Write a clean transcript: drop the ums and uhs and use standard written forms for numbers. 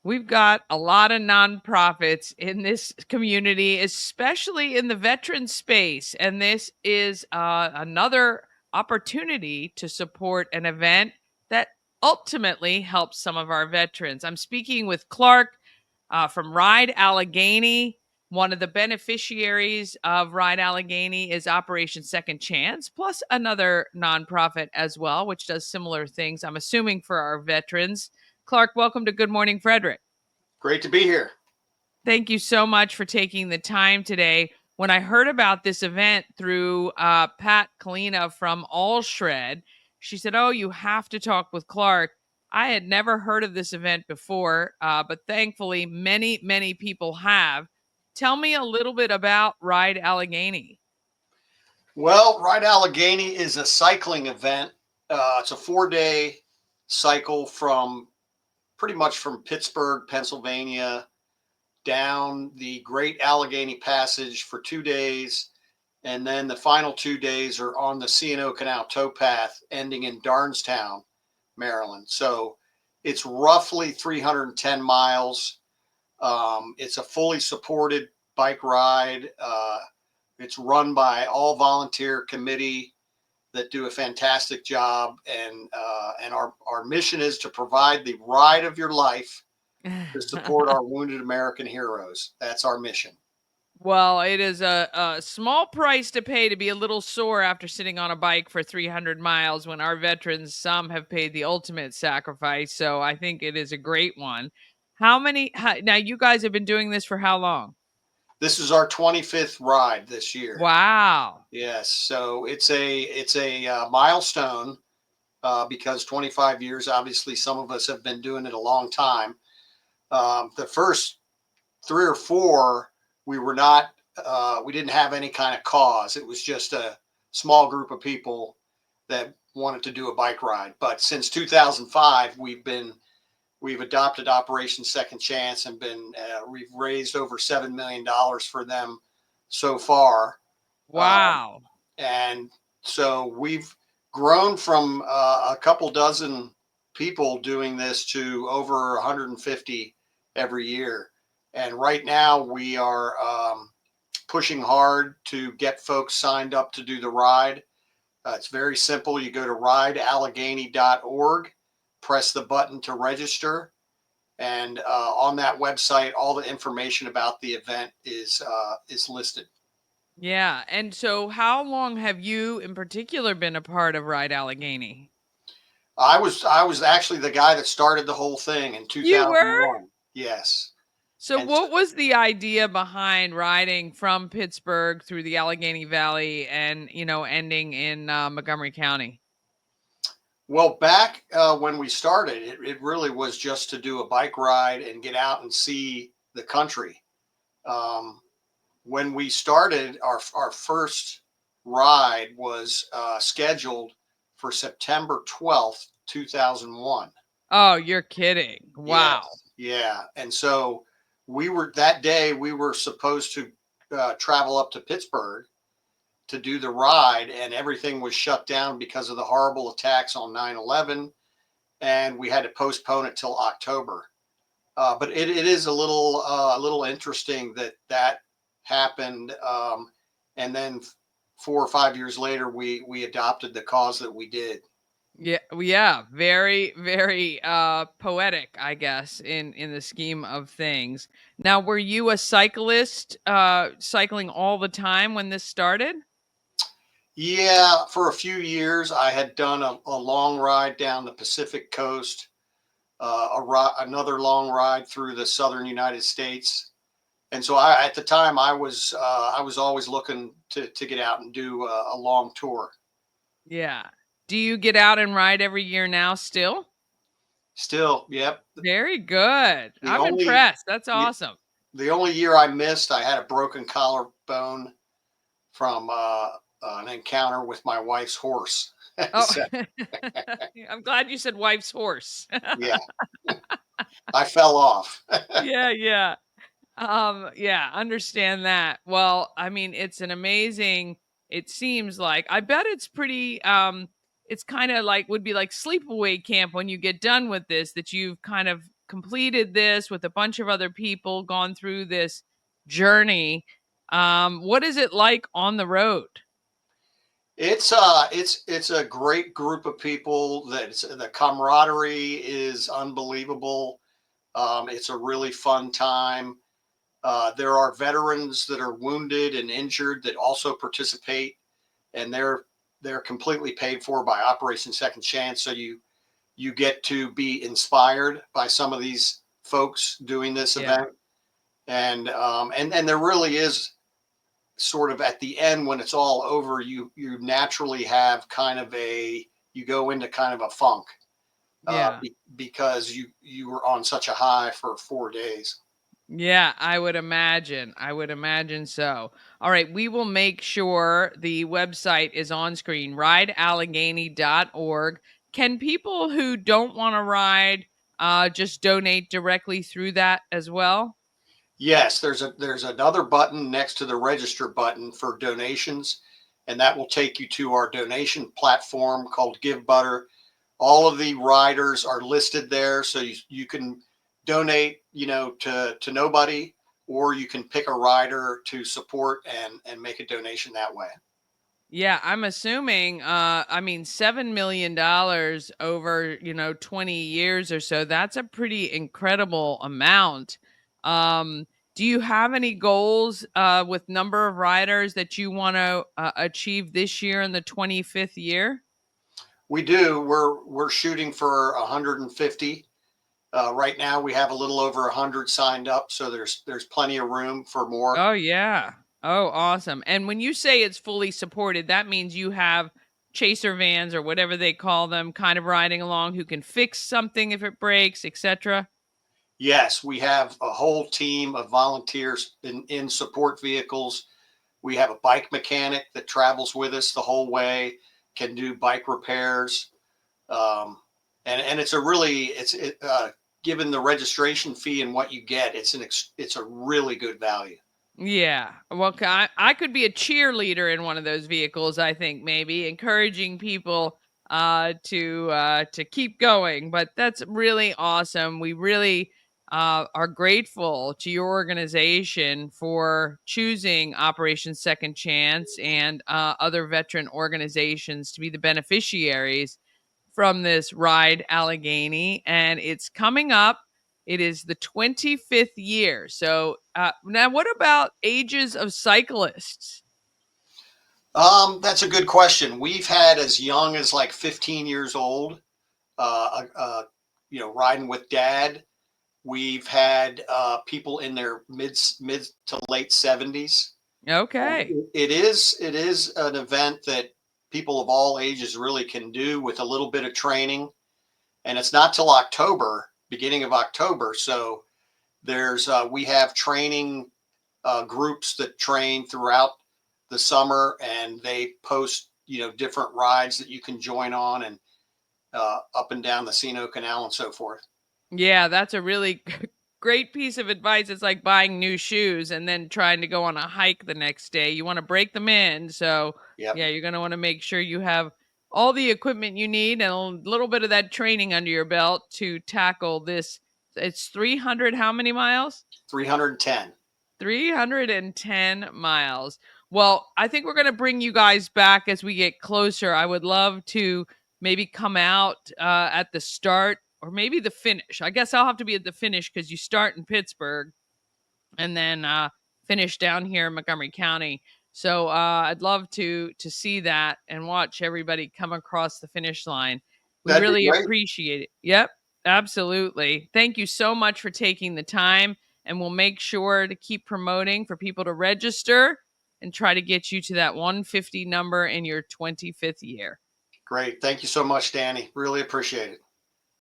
We've got a lot of nonprofits in this community, especially in the veteran space. And this is another opportunity to support an event that ultimately helps some of our veterans. I'm speaking with Clark from Ride Allegheny. One of the beneficiaries of Ride Allegheny is Operation Second Chance, plus another nonprofit as well, which does similar things, I'm assuming, for our veterans. Clark, welcome to Good Morning Frederick. Great to be here. Thank you so much for taking the time today. When I heard about this event through Pat Kalina from All Shred, she said, "Oh, you have to talk with Clark." I had never heard of this event before, but thankfully, many people have. Tell me a little bit about Ride Allegheny. Well, Ride Allegheny is a cycling event. It's a 4-day cycle from pretty much from Pittsburgh, Pennsylvania, down the Great Allegheny Passage for 2 days. And then the final 2 days are on the C&O Canal towpath, ending in Darnestown, Maryland. So it's roughly 310 miles. It's a fully supported bike ride. It's run by all volunteer committee that do a fantastic job, and our mission is to provide the ride of your life to support our wounded American heroes. That's our mission. Well, it is a small price to pay to be a little sore after sitting on a bike for 300 miles when our veterans, some have paid the ultimate sacrifice. So I think it is a great one. Now you guys have been doing this for how long? This is our 25th ride this year. Wow. Yes, so it's a milestone because 25 years. Obviously, some of us have been doing it a long time. The first three or four, we were not, we didn't have any kind of cause. It was just a small group of people that wanted to do a bike ride. But since 2005, we've adopted Operation Second Chance and we've raised over $7 million for them so far. Um, Wow. and so we've grown from a couple dozen people doing this to over 150 every year. And right now we are pushing hard to get folks signed up to do the ride. It's very simple. You go to rideallegheny.org, press the button to register, and on that website, all the information about the event is listed. Yeah. And so how long have you in particular been a part of Ride Allegheny? I was actually the guy that started the whole thing in You were? 2001. Yes, So and so what was the idea behind riding from Pittsburgh through the Allegheny Valley and, ending in Montgomery County? well, back when we started, it really was just to do a bike ride and get out and see the country. Um, when we started, our first ride was scheduled for September 12th, 2001. Oh, you're kidding. Wow. Yes, yeah. And so that day we were supposed to travel up to Pittsburgh to do the ride, and everything was shut down because of the horrible attacks on 9/11, and we had to postpone it till October. But it is a little interesting that happened, and then 4 or 5 years later, we adopted the cause that we did. Yeah, yeah, very, very poetic, I guess, in the scheme of things. Now, were you a cyclist cycling all the time when this started? Yeah, for a few years, I had done a long ride down the Pacific coast, another long ride through the southern United States. And so at the time, I was always looking to get out and do a long tour. Yeah. Do you get out and ride every year now still? Still, yep. Very good. The I'm only impressed. That's awesome. the only year I missed, I had a broken collarbone from an encounter with my wife's horse. Oh, So I'm glad you said wife's horse. yeah, I fell off. Yeah, yeah. Yeah, understand that. Well, I mean, it's an amazing it seems like I bet it's pretty it's kind of like would be like sleepaway camp when you get done with this that you've kind of completed this with a bunch of other people, gone through this journey. What is it like on the road? It's a great group of people. The camaraderie is unbelievable. It's a really fun time. There are veterans that are wounded and injured that also participate, and they're completely paid for by Operation Second Chance. So you get to be inspired by some of these folks doing this Yeah. event, and there really is sort of at the end when it's all over, you naturally have kind of a you go into kind of a funk Yeah. because you were on such a high for 4 days. Yeah, I would imagine. I would imagine so. All right, we will make sure the website is on screen, rideallegheny.org. Can people who don't want to ride just donate directly through that as well? Yes, there's another button next to the register button for donations, and that will take you to our donation platform called Give Butter. All of the riders are listed there, so you can donate, to nobody, or you can pick a rider to support and make a donation that way. Yeah, I'm assuming I mean $7 million over, 20 years or so. That's a pretty incredible amount. Um do you have any goals with number of riders that you want to achieve this year in the 25th year? We do. We're shooting for 150. Right now, we have a little over 100 signed up, so there's plenty of room for more. Oh yeah. Oh, awesome. And when you say it's fully supported, that means you have chaser vans or whatever they call them kind of riding along who can fix something if it breaks, etc. Yes, we have a whole team of volunteers in support vehicles. We have a bike mechanic that travels with us the whole way, can do bike repairs, um, and it's a really given the registration fee and what you get, it's a really good value. Yeah. Well, I could be a cheerleader in one of those vehicles, I think maybe encouraging people to keep going, but that's really awesome. We really are grateful to your organization for choosing Operation Second Chance and other veteran organizations to be the beneficiaries from this Ride Allegheny, and it's coming up. It is the 25th year. So now, what about ages of cyclists? That's a good question. We've had as young as like 15 years old, riding with dad. We've had people in their mid to late 70s. Okay. It is an event that people of all ages really can do with a little bit of training, and it's not till October, beginning of October. So there's we have training groups that train throughout the summer, and they post different rides that you can join on and up and down the Sino Canal and so forth. Yeah, that's a really great piece of advice. It's like buying new shoes and then trying to go on a hike the next day. You want to break them in. So, Yep, yeah, you're going to want to make sure you have all the equipment you need and a little bit of that training under your belt to tackle this. It's 300, how many miles? 310. 310 miles. Well, I think we're going to bring you guys back as we get closer. I would love to maybe come out at the start or maybe the finish. I guess I'll have to be at the finish because you start in Pittsburgh and then finish down here in Montgomery County. So I'd love to see that and watch everybody come across the finish line. We That'd be really great. appreciate it. Yep, absolutely. Thank you so much for taking the time, and we'll make sure to keep promoting for people to register and try to get you to that 150 number in your 25th year. Great. Thank you so much, Danny. Really appreciate it.